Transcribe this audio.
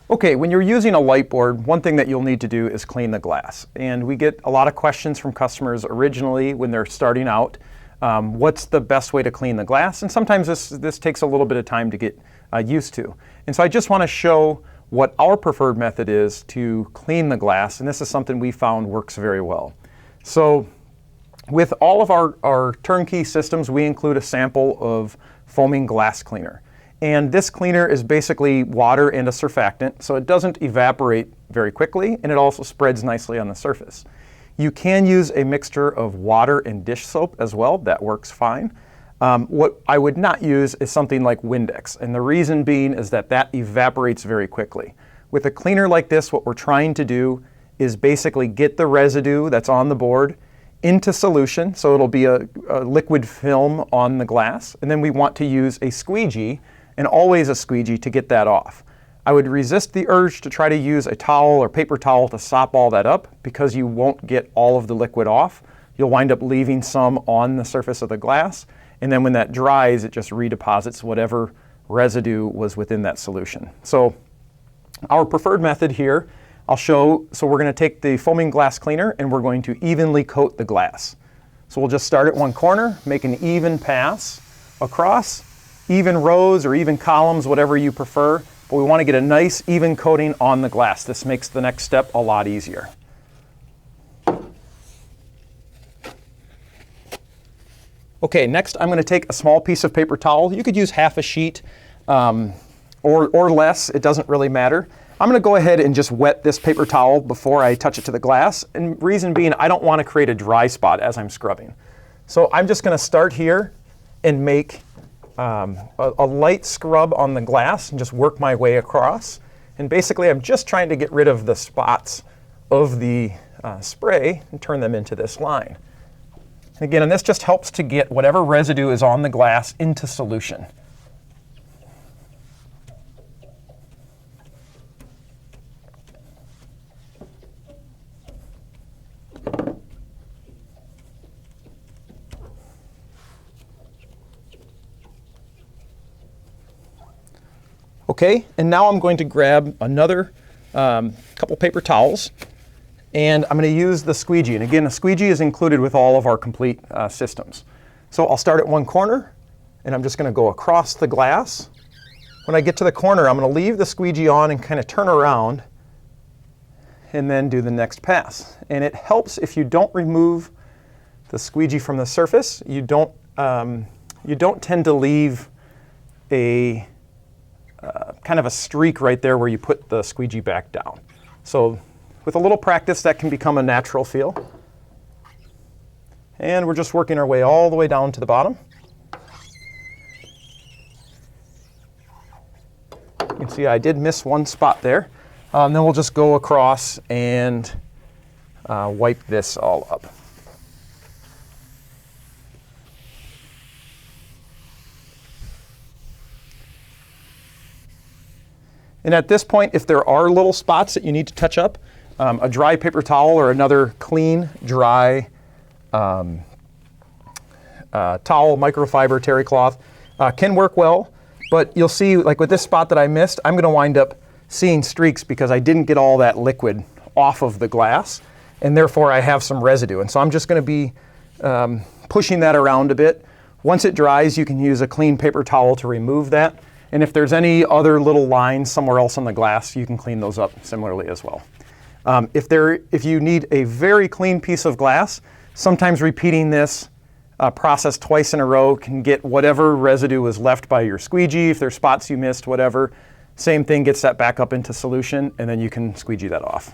Okay, when you're using a Lightboard, one thing that you'll need to do is clean the glass. And we get a lot of questions from customers originally when they're starting out. What's the best way to clean the glass? And sometimes this takes a little bit of time to get used to. And so I just want to show what our preferred method is to clean the glass. And this is something we found works very well. So with all of our turnkey systems, we include a sample of foaming glass cleaner. And this cleaner is basically water and a surfactant, so it doesn't evaporate very quickly, and it also spreads nicely on the surface. You can use a mixture of water and dish soap as well. That works fine. What I would not use is something like Windex, and the reason being is that evaporates very quickly. With a cleaner like this, what we're trying to do is basically get the residue that's on the board into solution, so it'll be a liquid film on the glass, and then we want to use a squeegee, and always a squeegee, to get that off. I would resist the urge to try to use a towel or paper towel to sop all that up, because you won't get all of the liquid off. You'll wind up leaving some on the surface of the glass, and then when that dries, it just redeposits whatever residue was within that solution. So our preferred method here, I'll show, so we're going to take the foaming glass cleaner and we're going to evenly coat the glass. So we'll just start at one corner, make an even pass across, even rows or even columns, whatever you prefer, but we want to get a nice even coating on the glass. This makes the next step a lot easier. Okay, next I'm going to take a small piece of paper towel. You could use half a sheet or less, it doesn't really matter. I'm going to go ahead and just wet this paper towel before I touch it to the glass, and reason being, I don't want to create a dry spot as I'm scrubbing. So I'm just going to start here and make a light scrub on the glass and just work my way across. And basically I'm just trying to get rid of the spots of the spray and turn them into this line. And again, and this just helps to get whatever residue is on the glass into solution. Okay, and now I'm going to grab another couple paper towels, and I'm going to use the squeegee. And again, the squeegee is included with all of our complete systems. So I'll start at one corner, and I'm just going to go across the glass. When I get to the corner, I'm going to leave the squeegee on and kind of turn around, and then do the next pass. And it helps if you don't remove the squeegee from the surface. You don't tend to leave a kind of a streak right there where you put the squeegee back down. So with a little practice, that can become a natural feel. And we're just working our way all the way down to the bottom. You can see I did miss one spot there. Then we'll just go across and wipe this all up. And at this point, if there are little spots that you need to touch up, a dry paper towel or another clean, dry towel, microfiber, terry cloth can work well. But you'll see, like with this spot that I missed, I'm going to wind up seeing streaks because I didn't get all that liquid off of the glass, and therefore I have some residue. And so I'm just going to be pushing that around a bit. Once it dries, you can use a clean paper towel to remove that. And if there's any other little lines somewhere else on the glass, you can clean those up similarly as well. If you need a very clean piece of glass, sometimes repeating this process twice in a row can get whatever residue was left by your squeegee. If there's spots you missed, whatever, same thing, gets that back up into solution, and then you can squeegee that off.